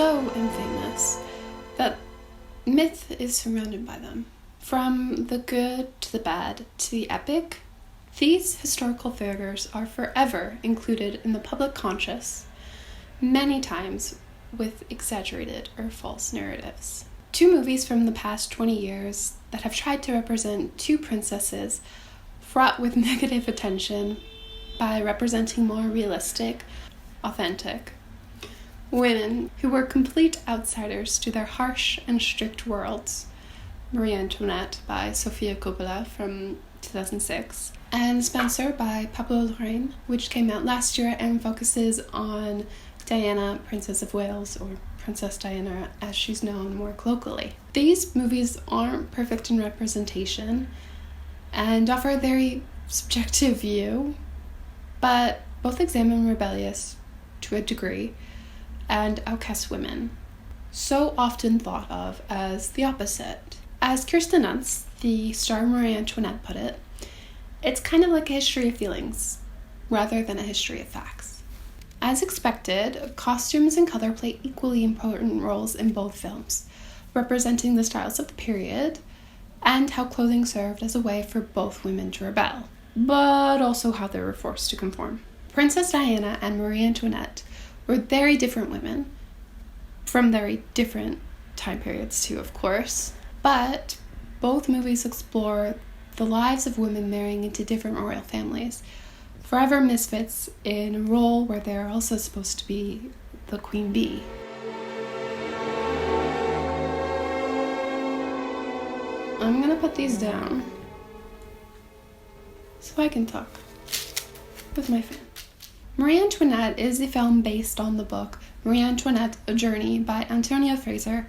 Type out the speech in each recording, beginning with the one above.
so infamous that myth is surrounded by them. From the good to the bad to the epic, these historical figures are forever included in the public conscious, many times with exaggerated or false narratives. Two movies from the past 20 years that have tried to represent two princesses fraught with negative attention by representing more realistic, authentic women who were complete outsiders to their harsh and strict worlds. Marie Antoinette by Sofia Coppola from 2006, and Spencer by Pablo Larrain, which came out last year and focuses on Diana, Princess of Wales, or Princess Diana as she's known more colloquially. These movies aren't perfect in representation and offer a very subjective view, but both examine rebellious, to a degree, and outcast women, so often thought of as the opposite. As Kirsten Dunst, the star Marie Antoinette, put it, it's kind of like a history of feelings, rather than a history of facts. As expected, costumes and color play equally important roles in both films, representing the styles of the period and how clothing served as a way for both women to rebel, but also how they were forced to conform. Princess Diana and Marie Antoinette were very different women, from very different time periods too, of course, but both movies explore the lives of women marrying into different royal families, forever misfits in a role where they're also supposed to be the queen bee. I'm gonna put these down so I can talk with my fan. Marie Antoinette is a film based on the book Marie Antoinette, A Journey by Antonia Fraser.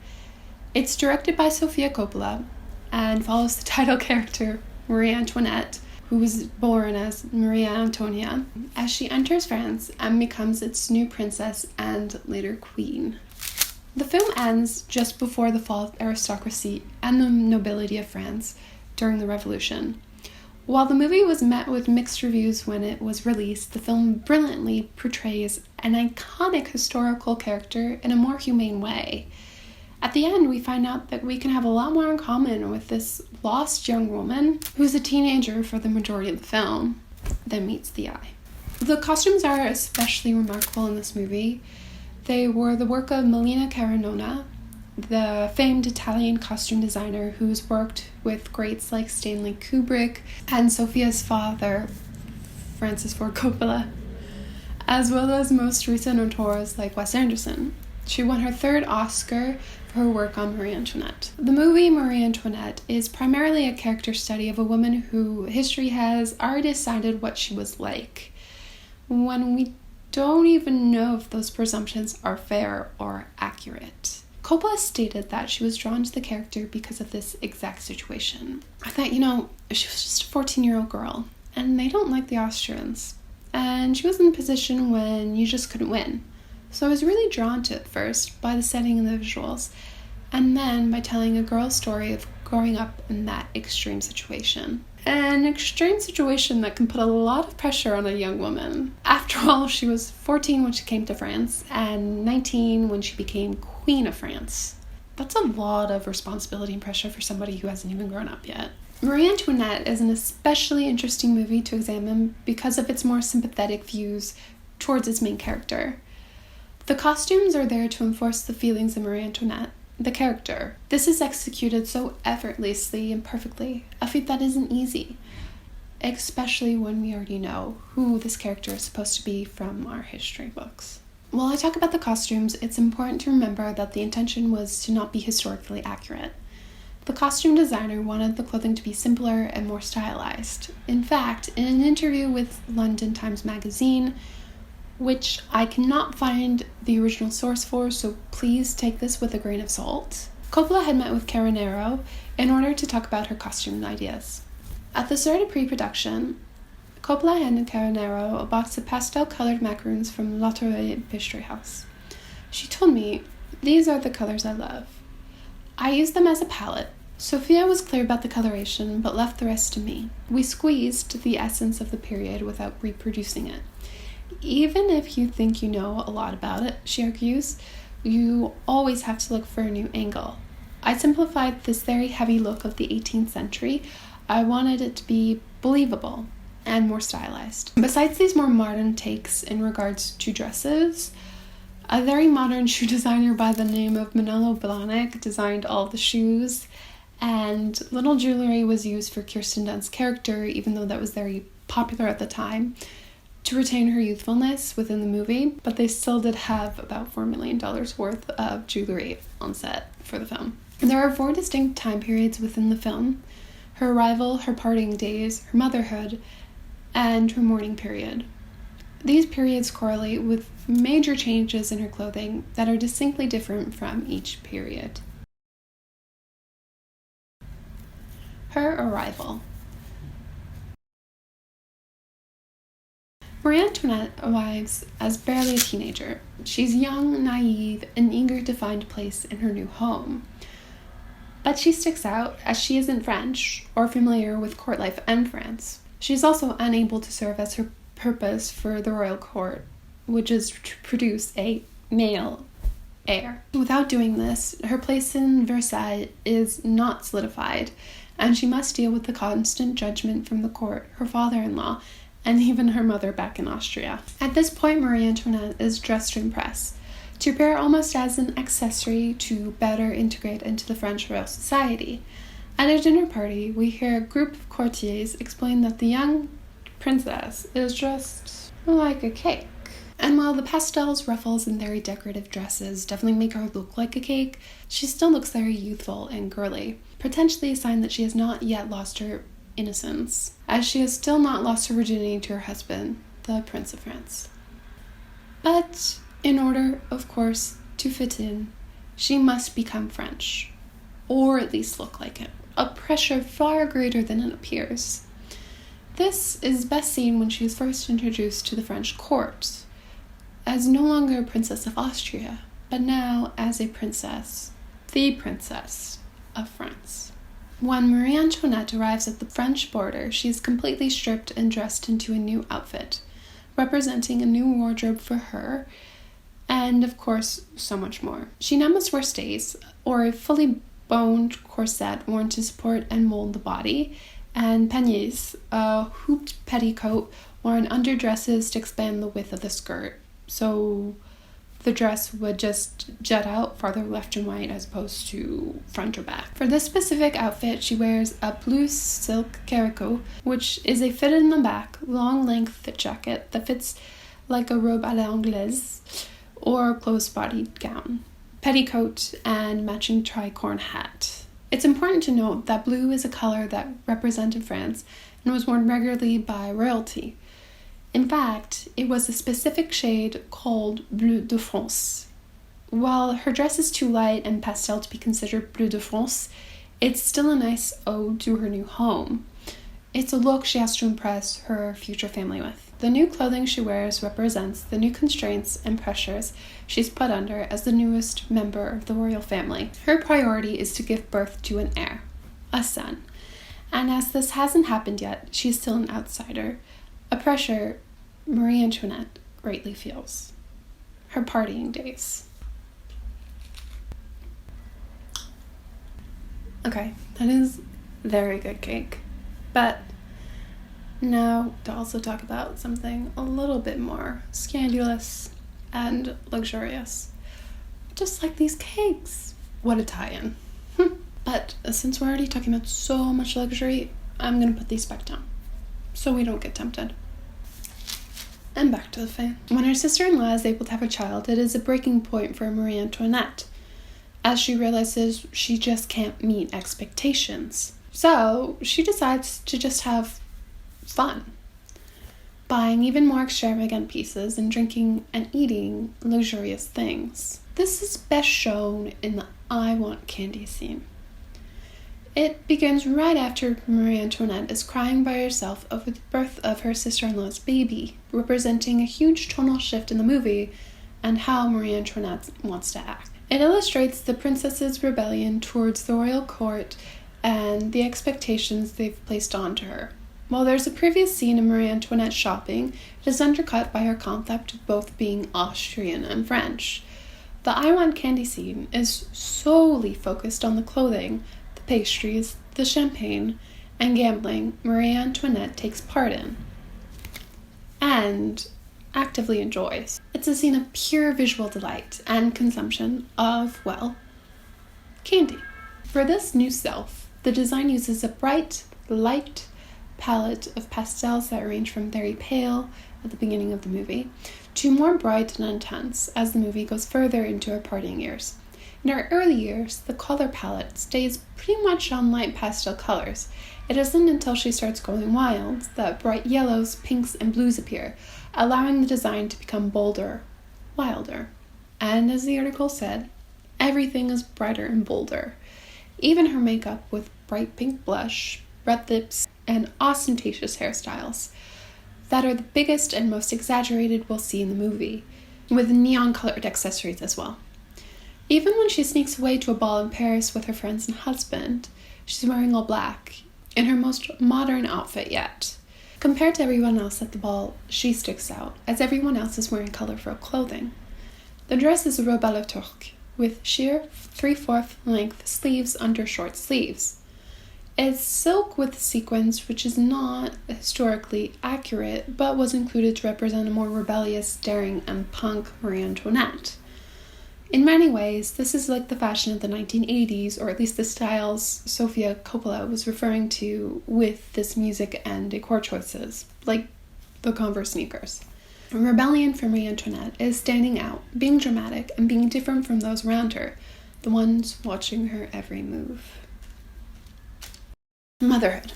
It's directed by Sofia Coppola and follows the title character Marie Antoinette, who was born as Maria Antonia, as she enters France and becomes its new princess and later queen. The film ends just before the fall of aristocracy and the nobility of France during the Revolution. While the movie was met with mixed reviews when it was released, the film brilliantly portrays an iconic historical character in a more humane way. At the end, we find out that we can have a lot more in common with this lost young woman, who's a teenager for the majority of the film, than meets the eye. The costumes are especially remarkable in this movie. They were the work of Melina Caranona, the famed Italian costume designer who's worked with greats like Stanley Kubrick and Sofia's father, Francis Ford Coppola, as well as most recent auteurs like Wes Anderson. She won her third Oscar for her work on Marie Antoinette. The movie Marie Antoinette is primarily a character study of a woman who history has already decided what she was like, when we don't even know if those presumptions are fair or accurate. Coppola stated that she was drawn to the character because of this exact situation. I thought, she was just a 14-year-old girl, and they don't like the Austrians. And she was in a position when you just couldn't win. So I was really drawn to it first by the setting and the visuals, and then by telling a girl's story of growing up in that extreme situation. An extreme situation that can put a lot of pressure on a young woman. After all, she was 14 when she came to France, and 19 when she became Queen of France. That's a lot of responsibility and pressure for somebody who hasn't even grown up yet. Marie Antoinette is an especially interesting movie to examine because of its more sympathetic views towards its main character. The costumes are there to enforce the feelings of Marie Antoinette, the character. This is executed so effortlessly and perfectly, a feat that isn't easy, especially when we already know who this character is supposed to be from our history books. While I talk about the costumes, it's important to remember that the intention was to not be historically accurate. The costume designer wanted the clothing to be simpler and more stylized. In fact, in an interview with London Times Magazine, which I cannot find the original source for, so please take this with a grain of salt, Coppola had met with Caranero in order to talk about her costume ideas. At the start of pre-production, Coppola handed Caranero a box of pastel-colored macaroons from Larrain Pastry House. She told me, "These are the colors I love. I used them as a palette. Sofia was clear about the coloration, but left the rest to me. We squeezed the essence of the period without reproducing it. Even if you think you know a lot about it," she argues, you always have to look for a new angle. I simplified this very heavy look of the 18th century. I wanted it to be believable and more stylized. Besides these more modern takes in regards to dresses, a very modern shoe designer by the name of Manolo Blahnik designed all the shoes, and little jewelry was used for Kirsten Dunst's character, even though that was very popular at the time, to retain her youthfulness within the movie, but they still did have about $4 million worth of jewelry on set for the film. There are 4 distinct time periods within the film: her arrival, her parting days, her motherhood, and her mourning period. These periods correlate with major changes in her clothing that are distinctly different from each period. Her arrival. Marie Antoinette arrives as barely a teenager. She's young, naive, and eager to find a place in her new home. But she sticks out as she isn't French or familiar with court life in France. She's also unable to serve as her purpose for the royal court, which is to produce a male heir. Without doing this, her place in Versailles is not solidified, and she must deal with the constant judgment from the court, her father-in-law, and even her mother back in Austria. At this point, Marie Antoinette is dressed to impress, to appear almost as an accessory to better integrate into the French royal society. At a dinner party, we hear a group of courtiers explain that the young princess is just like a cake. And while the pastels, ruffles, and very decorative dresses definitely make her look like a cake, she still looks very youthful and girly, potentially a sign that she has not yet lost her innocence, as she has still not lost her virginity to her husband, the Prince of France. But in order, of course, to fit in, she must become French, or at least look like it, a pressure far greater than it appears. This is best seen when she is first introduced to the French court, as no longer a princess of Austria, but now as a princess, the Princess of France. When Marie Antoinette arrives at the French border, she is completely stripped and dressed into a new outfit, representing a new wardrobe for her, and of course, so much more. She now must wear stays, or a fully boned corset worn to support and mold the body, and paniers, a hooped petticoat worn under dresses to expand the width of the skirt, so the dress would just jut out farther left and right as opposed to front or back. For this specific outfit, she wears a blue silk caraco, which is a fitted in the back, long length jacket that fits like a robe à l'anglaise or close-bodied gown, petticoat, and matching tricorn hat. It's important to note that blue is a color that represented France and was worn regularly by royalty. In fact, it was a specific shade called Bleu de France. While her dress is too light and pastel to be considered Bleu de France, it's still a nice ode to her new home. It's a look she has to impress her future family with. The new clothing she wears represents the new constraints and pressures she's put under as the newest member of the royal family. Her priority is to give birth to an heir, a son. And as this hasn't happened yet, she's still an outsider, a pressure Marie Antoinette greatly feels. Her partying days. Okay, that is very good cake. But now to also talk about something a little bit more scandalous and luxurious. Just like these cakes. What a tie-in. But since we're already talking about so much luxury, I'm gonna put these back down so we don't get tempted. And back to the fan. When her sister-in-law is able to have a child, it is a breaking point for Marie Antoinette, as she realizes she just can't meet expectations. So she decides to just have fun, buying even more extravagant pieces and drinking and eating luxurious things. This is best shown in the I want candy scene. It begins right after Marie Antoinette is crying by herself over the birth of her sister-in-law's baby, representing a huge tonal shift in the movie and how Marie Antoinette wants to act. It illustrates the princess's rebellion towards the royal court and the expectations they've placed onto her. While there's a previous scene of Marie Antoinette shopping, it is undercut by her concept of both being Austrian and French. The I Want Candy scene is solely focused on the clothing, the pastries, the champagne, and gambling Marie Antoinette takes part in and actively enjoys. It's a scene of pure visual delight and consumption of, well, candy. For this new self, the design uses a bright, light palette of pastels that range from very pale at the beginning of the movie to more bright and intense as the movie goes further into her partying years. In her early years, the color palette stays pretty much on light pastel colors. It isn't until she starts going wild that bright yellows, pinks, and blues appear, allowing the design to become bolder, wilder. And as the article said, everything is brighter and bolder. Even her makeup with bright pink blush, red lips, and ostentatious hairstyles that are the biggest and most exaggerated we'll see in the movie, with neon-colored accessories as well. Even when she sneaks away to a ball in Paris with her friends and husband, she's wearing all black, in her most modern outfit yet. Compared to everyone else at the ball, she sticks out, as everyone else is wearing colorful clothing. The dress is a robe à la turque, with sheer 3/4 length sleeves under short sleeves. It's silk with sequins, which is not historically accurate, but was included to represent a more rebellious, daring, and punk Marie Antoinette. In many ways, this is like the fashion of the 1980s, or at least the styles Sofia Coppola was referring to with this music and decor choices, like the Converse sneakers. Rebellion for Marie Antoinette is standing out, being dramatic, and being different from those around her, the ones watching her every move. Motherhood.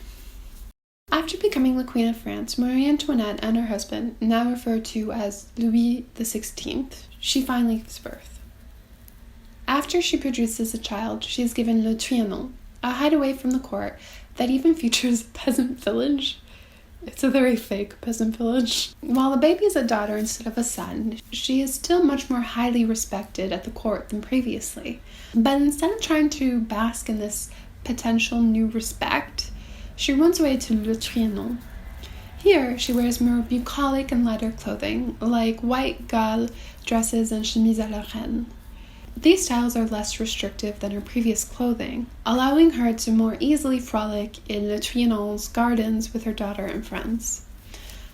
After becoming the Queen of France, Marie Antoinette and her husband, now referred to as Louis XVI, she finally gives birth. After she produces a child, she is given Le Trianon, a hideaway from the court that even features a peasant village. It's a very fake peasant village. While the baby is a daughter instead of a son, she is still much more highly respected at the court than previously. But instead of trying to bask in this potential new respect, she runs away to Le Trianon. Here, she wears more bucolic and lighter clothing, like white gale dresses and chemise à la reine. These styles are less restrictive than her previous clothing, allowing her to more easily frolic in Le Trianon's gardens with her daughter and friends.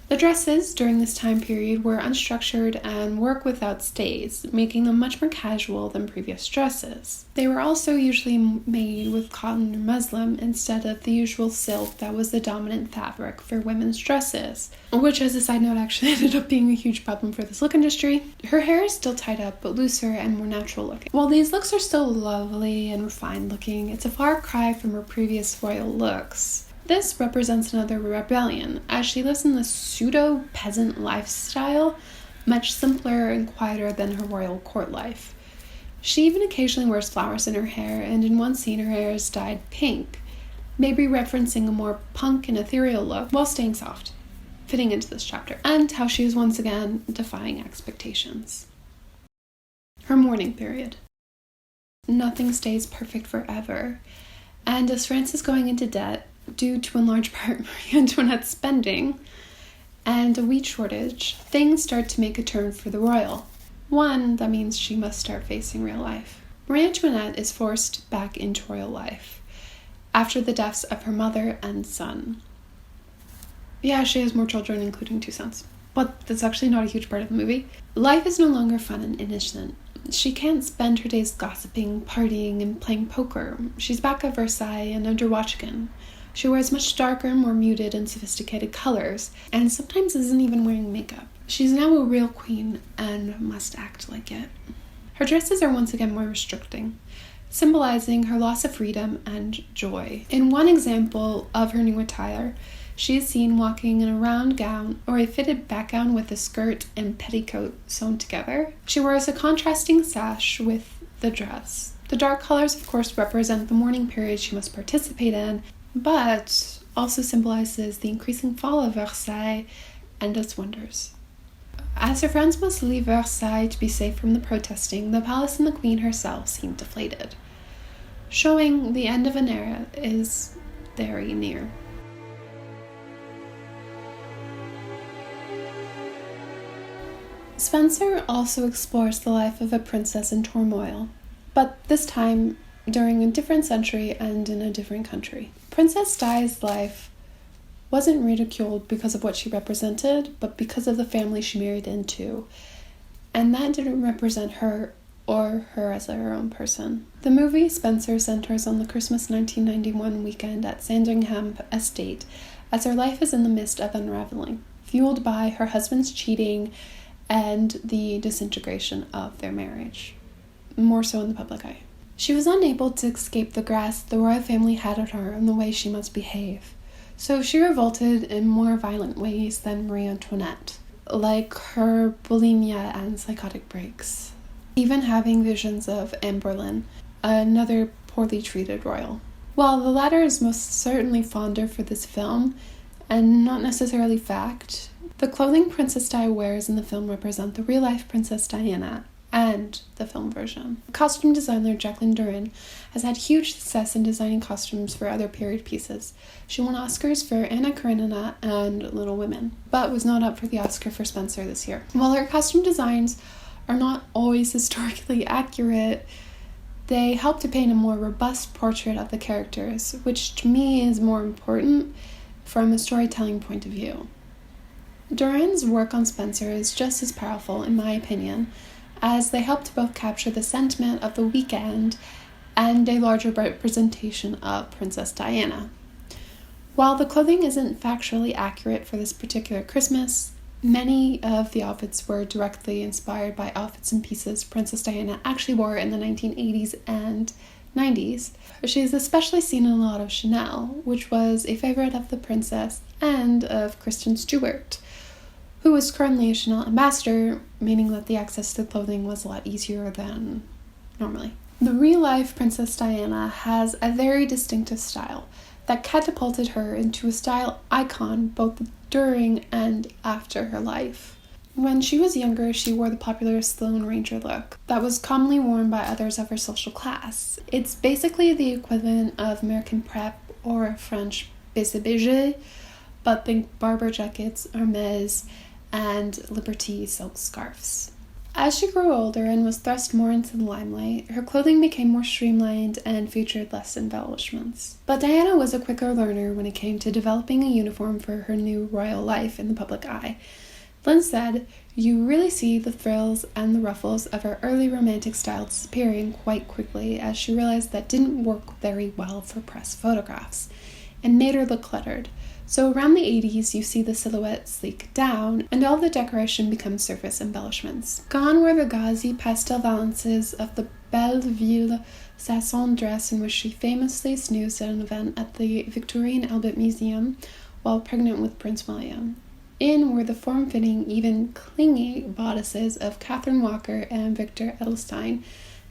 The dresses during this time period were unstructured and work without stays, making them much more casual than previous dresses. They were also usually made with cotton or muslin instead of the usual silk that was the dominant fabric for women's dresses, which, as a side note, actually ended up being a huge problem for this look industry. Her hair is still tied up, but looser and more natural looking. While these looks are still lovely and refined looking, it's a far cry from her previous royal looks. This represents another rebellion, as she lives in this pseudo-peasant lifestyle, much simpler and quieter than her royal court life. She even occasionally wears flowers in her hair, and in one scene her hair is dyed pink, maybe referencing a more punk and ethereal look while staying soft, fitting into this chapter, and how she is once again defying expectations. Her mourning period. Nothing stays perfect forever, and as France is going into debt, due to in large part Marie Antoinette's spending and a wheat shortage, things start to make a turn for the royal. One that means she must start facing real life. Marie Antoinette is forced back into royal life after the deaths of her mother and son. Yeah, she has more children, including 2 sons, but that's actually not a huge part of the movie. Life is no longer fun and innocent. She can't spend her days gossiping, partying, and playing poker. She's back at Versailles and under watch again. She wears much darker, more muted, and sophisticated colors, and sometimes isn't even wearing makeup. She's now a real queen and must act like it. Her dresses are once again more restricting, symbolizing her loss of freedom and joy. In one example of her new attire, she is seen walking in a round gown or a fitted back gown with a skirt and petticoat sewn together. She wears a contrasting sash with the dress. The dark colors, of course, represent the mourning period she must participate in, but also symbolizes the increasing fall of Versailles and its wonders. As her friends must leave Versailles to be safe from the protesting, the palace and the queen herself seem deflated, showing the end of an era is very near. Spencer also explores the life of a princess in turmoil, but this time during a different century and in a different country. Princess Di's life wasn't ridiculed because of what she represented, but because of the family she married into, and that didn't represent her or her as her own person. The movie Spencer centers on the Christmas 1991 weekend at Sandringham Estate, as her life is in the midst of unraveling, fueled by her husband's cheating and the disintegration of their marriage, more so in the public eye. She was unable to escape the grasp the royal family had on her and the way she must behave, so she revolted in more violent ways than Marie Antoinette, like her bulimia and psychotic breaks, even having visions of Anne Boleyn, another poorly treated royal. While the latter is most certainly fonder for this film, and not necessarily fact, the clothing Princess Di wears in the film represent the real-life Princess Diana and the film version. Costume designer Jacqueline Durin has had huge success in designing costumes for other period pieces. She won Oscars for Anna Karenina and Little Women, but was not up for the Oscar for Spencer this year. While her costume designs are not always historically accurate, they help to paint a more robust portrait of the characters, which to me is more important from a storytelling point of view. Durin's work on Spencer is just as powerful, in my opinion, as they help to both capture the sentiment of the weekend and a larger representation of Princess Diana. While the clothing isn't factually accurate for this particular Christmas, many of the outfits were directly inspired by outfits and pieces Princess Diana actually wore in the 1980s and 90s. She is especially seen in a lot of Chanel, which was a favorite of the princess and of Kristen Stewart, who is currently a Chanel ambassador, meaning that the access to clothing was a lot easier than normally. The real-life Princess Diana has a very distinctive style that catapulted her into a style icon both during and after her life. When she was younger, she wore the popular Sloane Ranger look that was commonly worn by others of her social class. It's basically the equivalent of American prep or French baiser, but think Barber jackets, Hermes, and Liberty silk scarves. As she grew older and was thrust more into the limelight, her clothing became more streamlined and featured less embellishments. But Diana was a quicker learner when it came to developing a uniform for her new royal life in the public eye. Lynn said, "You really see the frills and the ruffles of her early romantic style disappearing quite quickly as she realized that didn't work very well for press photographs and made her look cluttered. So around the 80s, you see the silhouette sleek down, and all the decoration becomes surface embellishments. Gone were the gauzy pastel valances of the Belleville Sasson dress in which she famously snoozed at an event at the Victorian Albert Museum while pregnant with Prince William. In were the form-fitting, even clingy bodices of Catherine Walker and Victor Edelstein,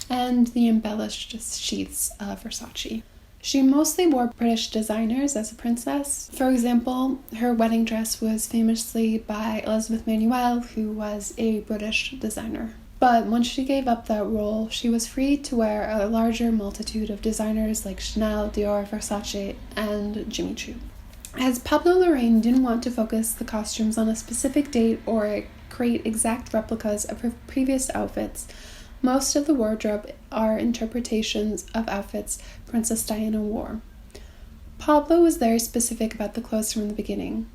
and the embellished sheaths of Versace. She mostly wore British designers as a princess. For example, her wedding dress was famously by Elizabeth Manuel, who was a British designer. But once she gave up that role, she was free to wear a larger multitude of designers like Chanel, Dior, Versace, and Jimmy Choo. As Pablo Larrain didn't want to focus the costumes on a specific date or create exact replicas of her previous outfits, most of the wardrobe are interpretations of outfits Princess Diana wore. Pablo was very specific about the clothes from the beginning,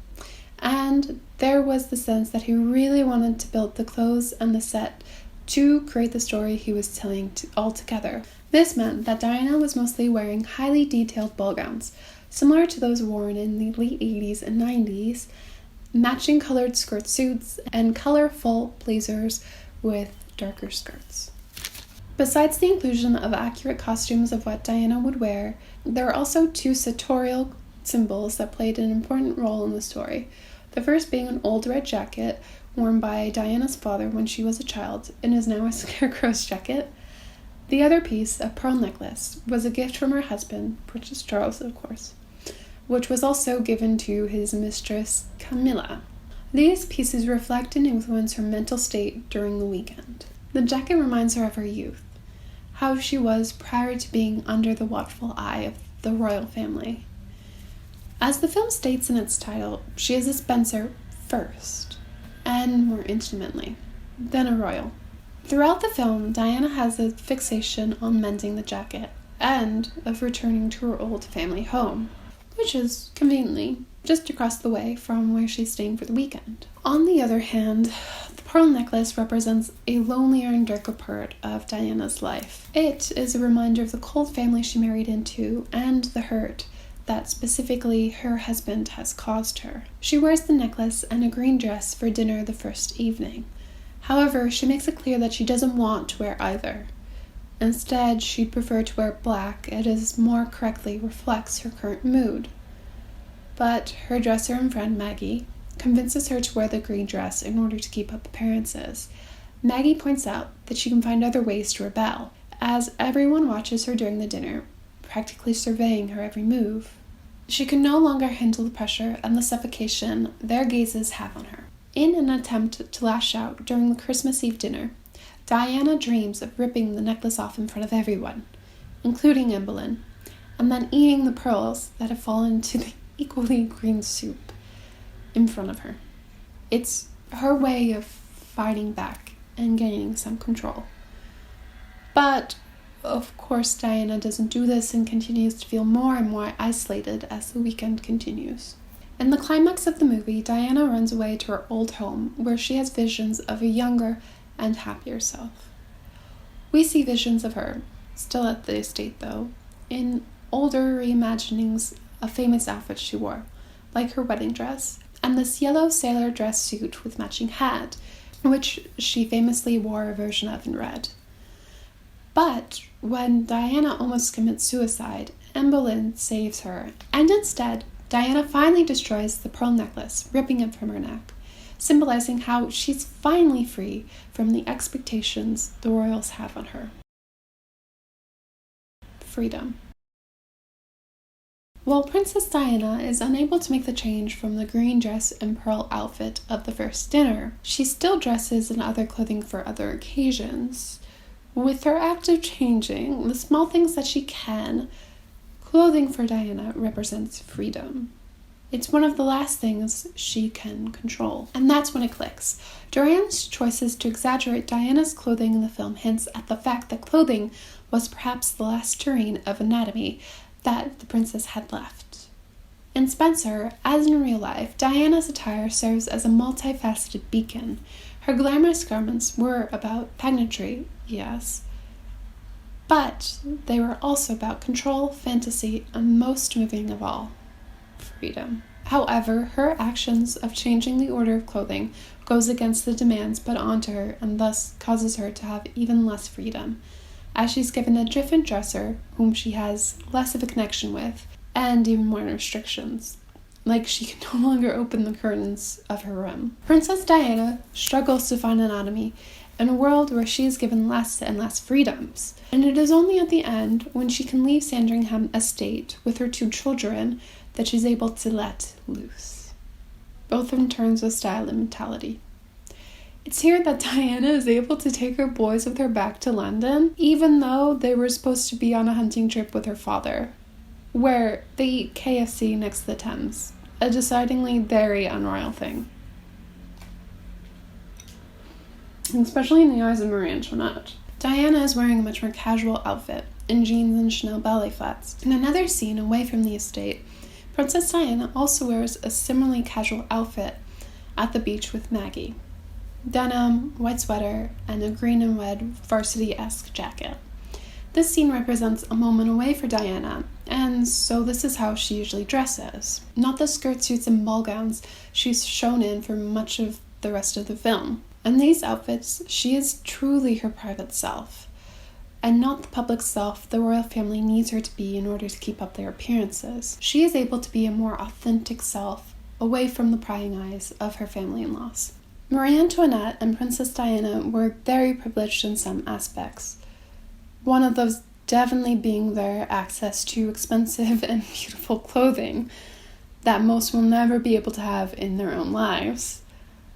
and there was the sense that he really wanted to build the clothes and the set to create the story he was telling all together. This meant that Diana was mostly wearing highly detailed ball gowns, similar to those worn in the late 80s and 90s, matching colored skirt suits, and colorful blazers with darker skirts. Besides the inclusion of accurate costumes of what Diana would wear, there are also two sartorial symbols that played an important role in the story. The first being an old red jacket worn by Diana's father when she was a child and is now a scarecrow's jacket. The other piece, a pearl necklace, was a gift from her husband, Prince Charles, of course, which was also given to his mistress, Camilla. These pieces reflect and influence her mental state during the weekend. The jacket reminds her of her youth, how she was prior to being under the watchful eye of the royal family. As the film states in its title, she is a Spencer first, and more intimately. than a royal. Throughout the film, Diana has a fixation on mending the jacket and of returning to her old family home, which is conveniently just across the way from where she's staying for the weekend. On the other hand, the pearl necklace represents a lonelier and darker part of Diana's life. It is a reminder of the cold family she married into and the hurt that specifically her husband has caused her. She wears the necklace and a green dress for dinner the first evening. However, she makes it clear that she doesn't want to wear either. Instead, she'd prefer to wear black, as more correctly reflects her current mood. But her dresser and friend Maggie convinces her to wear the green dress in order to keep up appearances. Maggie points out that she can find other ways to rebel, as everyone watches her during the dinner, practically surveying her every move. She can no longer handle the pressure and the suffocation their gazes have on her. In an attempt to lash out during the Christmas Eve dinner, Diana dreams of ripping the necklace off in front of everyone, including Anne Boleyn, and then eating the pearls that have fallen into the equally green soup in front of her. It's her way of fighting back and gaining some control. But, of course, Diana doesn't do this and continues to feel more and more isolated as the weekend continues. In the climax of the movie, Diana runs away to her old home, where she has visions of a younger and happier self. We see visions of her, still at the estate though, in older reimaginings of famous outfits she wore, like her wedding dress, and this yellow sailor dress suit with matching hat, which she famously wore a version of in red. But when Diana almost commits suicide, Anne Boleyn saves her, and instead, Diana finally destroys the pearl necklace, ripping it from her neck, symbolizing how she's finally free from the expectations the royals have on her. Freedom. While Princess Diana is unable to make the change from the green dress and pearl outfit of the first dinner, she still dresses in other clothing for other occasions. With her act of changing the small things that she can, clothing for Diana represents freedom. It's one of the last things she can control. And that's when it clicks. Dorian's choices to exaggerate Diana's clothing in the film hints at the fact that clothing was perhaps the last terrain of anatomy that the princess had left. In Spencer, as in real life, Diana's attire serves as a multifaceted beacon. Her glamorous garments were about pageantry, yes, but they were also about control, fantasy, and most moving of all, freedom. However, her actions of changing the order of clothing goes against the demands put onto her and thus causes her to have even less freedom, as she's given a different dresser whom she has less of a connection with, and even more restrictions, like she can no longer open the curtains of her room. Princess Diana struggles to find anatomy in a world where she is given less and less freedoms, and it is only at the end, when she can leave Sandringham Estate with her 2 children, that she's able to let loose, both in terms of style and mentality. It's here that Diana is able to take her boys with her back to London, even though they were supposed to be on a hunting trip with her father, where they eat KFC next to the Thames, a decidedly very unroyal thing. Especially in the eyes of Marie Antoinette. Diana is wearing a much more casual outfit, in jeans and Chanel ballet flats. In another scene away from the estate, Princess Diana also wears a similarly casual outfit at the beach with Maggie. Denim, white sweater, and a green and red varsity-esque jacket. This scene represents a moment away for Diana, and so this is how she usually dresses. Not the skirt suits and ball gowns she's shown in for much of the rest of the film. In these outfits, she is truly her private self, and not the public self the royal family needs her to be in order to keep up their appearances. She is able to be a more authentic self, away from the prying eyes of her family-in-laws. Marie Antoinette and Princess Diana were very privileged in some aspects. One of those definitely being their access to expensive and beautiful clothing that most will never be able to have in their own lives.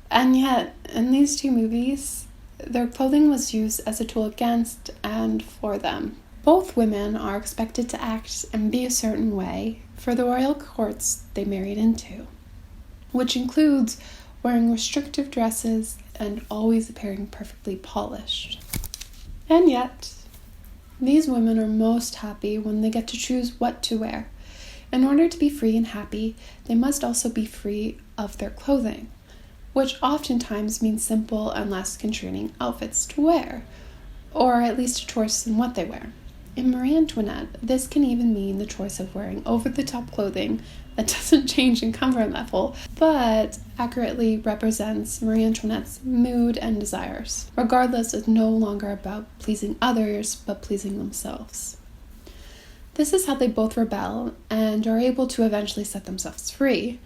And yet, in these 2 movies, their clothing was used as a tool against and for them. Both women are expected to act and be a certain way for the royal courts they married into, which includes wearing restrictive dresses and always appearing perfectly polished. And yet, these women are most happy when they get to choose what to wear. In order to be free and happy, they must also be free of their clothing, which oftentimes means simple and less constraining outfits to wear, or at least a choice in what they wear. In Marie Antoinette, this can even mean the choice of wearing over-the-top clothing that doesn't change in comfort level, but accurately represents Marie Antoinette's mood and desires. Regardless, it's no longer about pleasing others, but pleasing themselves. This is how they both rebel and are able to eventually set themselves free,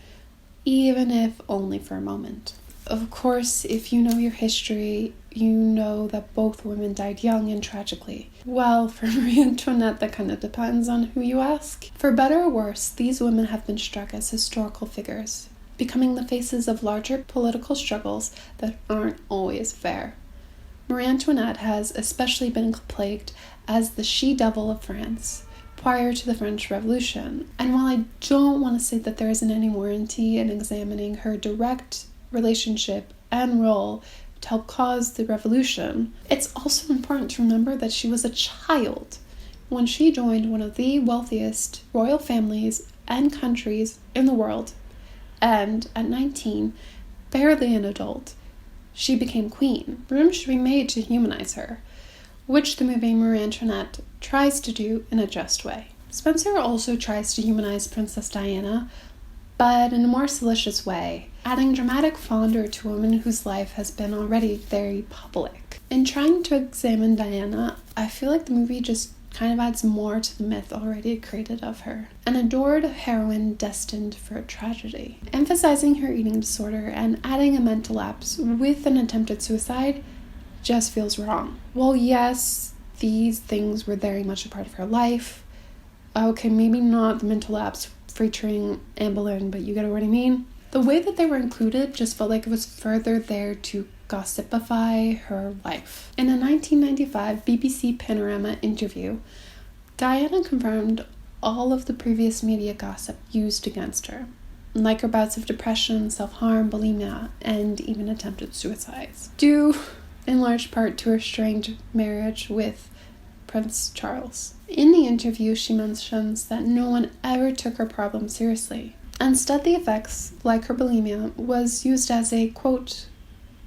even if only for a moment. Of course, if you know your history, you know that both women died young and tragically. Well, for Marie Antoinette, that kind of depends on who you ask. For better or worse, these women have been struck as historical figures, becoming the faces of larger political struggles that aren't always fair. Marie Antoinette has especially been plagued as the she-devil of France prior to the French Revolution. And while I don't want to say that there isn't any warranty in examining her direct relationship and role to help cause the revolution, it's also important to remember that she was a child when she joined one of the wealthiest royal families and countries in the world, and at 19, barely an adult, she became queen. Room should be made to humanize her, which the movie Marie Antoinette tries to do in a just way. Spencer also tries to humanize Princess Diana, but in a more salacious way, adding dramatic fondeur to a woman whose life has been already very public. In trying to examine Diana, I feel like the movie just kind of adds more to the myth already created of her. An adored heroine destined for a tragedy. Emphasizing her eating disorder and adding a mental lapse with an attempted suicide just feels wrong. Well, yes, these things were very much a part of her life. Okay, maybe not the mental lapse featuring Anne Boleyn, but you get what I mean. The way that they were included just felt like it was further there to gossipify her life. In a 1995 BBC Panorama interview, Diana confirmed all of the previous media gossip used against her, like her bouts of depression, self-harm, bulimia, and even attempted suicides, due in large part to her strained marriage with Prince Charles. In the interview, she mentions that no one ever took her problem seriously. Instead, the effects, like her bulimia, was used as a, quote,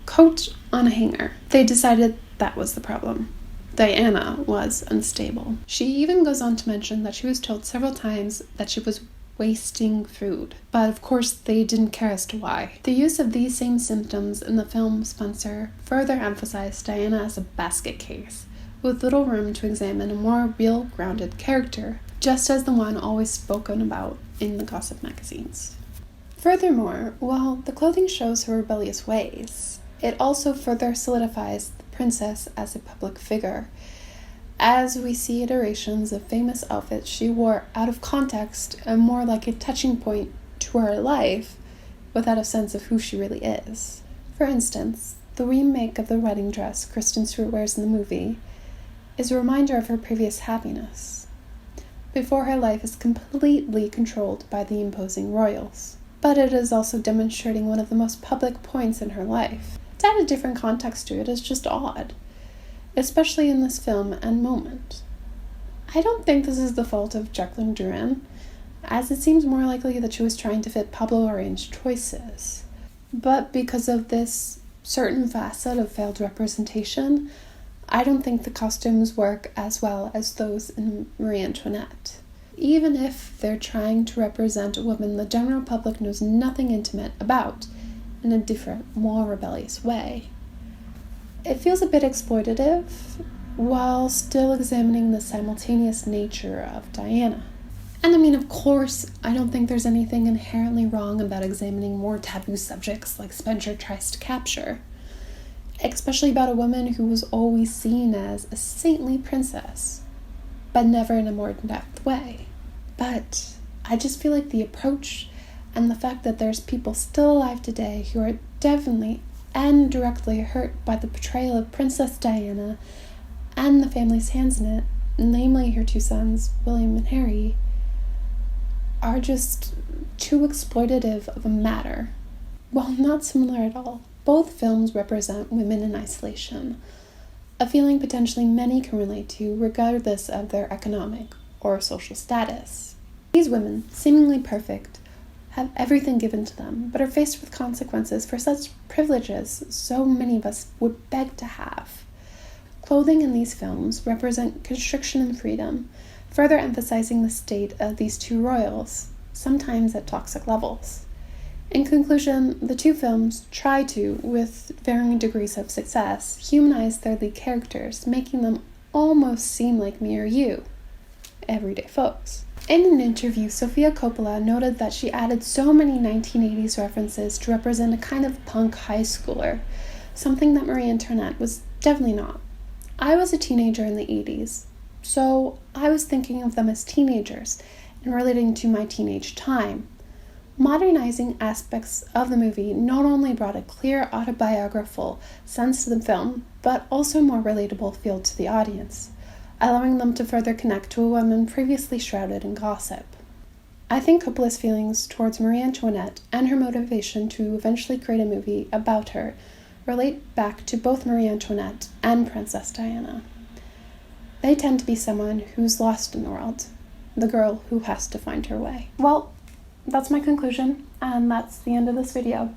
coat on a hanger. They decided that was the problem. Diana was unstable. She even goes on to mention that she was told several times that she was wasting food, but of course they didn't care as to why. The use of these same symptoms in the film Spencer further emphasized Diana as a basket case, with little room to examine a more real, grounded character, just as the one always spoken about in the gossip magazines. Furthermore, while the clothing shows her rebellious ways, it also further solidifies the princess as a public figure, as we see iterations of famous outfits she wore out of context and more like a touching point to her life without a sense of who she really is. For instance, the remake of the wedding dress Kristen Stewart wears in the movie is a reminder of her previous happiness, before her life is completely controlled by the imposing royals. But it is also demonstrating one of the most public points in her life. To add a different context to it is just odd, especially in this film and moment. I don't think this is the fault of Jacqueline Duran, as it seems more likely that she was trying to fit Pablo Larrain's choices. But because of this certain facet of failed representation, I don't think the costumes work as well as those in Marie Antoinette, even if they're trying to represent a woman the general public knows nothing intimate about in a different, more rebellious way. It feels a bit exploitative, while still examining the simultaneous nature of Diana. And I mean, of course, I don't think there's anything inherently wrong about examining more taboo subjects like Spencer tries to capture, especially about a woman who was always seen as a saintly princess, but never in a more in-depth way. But I just feel like the approach and the fact that there's people still alive today who are definitely and directly hurt by the portrayal of Princess Diana and the family's hands in it, namely her two sons, William and Harry, are just too exploitative of a matter. While not similar at all, both films represent women in isolation, a feeling potentially many can relate to regardless of their economic or social status. These women, seemingly perfect, have everything given to them, but are faced with consequences for such privileges so many of us would beg to have. Clothing in these films represent constriction and freedom, further emphasizing the state of these two royals, sometimes at toxic levels. In conclusion, the two films try to, with varying degrees of success, humanize their lead characters, making them almost seem like me or you, everyday folks. In an interview, Sofia Coppola noted that she added so many 1980s references to represent a kind of punk high schooler, something that Marie Antoinette was definitely not. I was a teenager in the 80s, so I was thinking of them as teenagers and relating to my teenage time. Modernizing aspects of the movie not only brought a clear autobiographical sense to the film, but also a more relatable feel to the audience, allowing them to further connect to a woman previously shrouded in gossip. I think Coppola's feelings towards Marie Antoinette and her motivation to eventually create a movie about her relate back to both Marie Antoinette and Princess Diana. They tend to be someone who's lost in the world, the girl who has to find her way. Well, that's my conclusion, and that's the end of this video.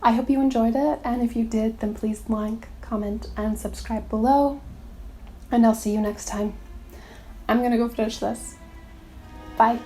I hope you enjoyed it, and if you did, then please like, comment, and subscribe below, and I'll see you next time. I'm gonna go finish this. Bye.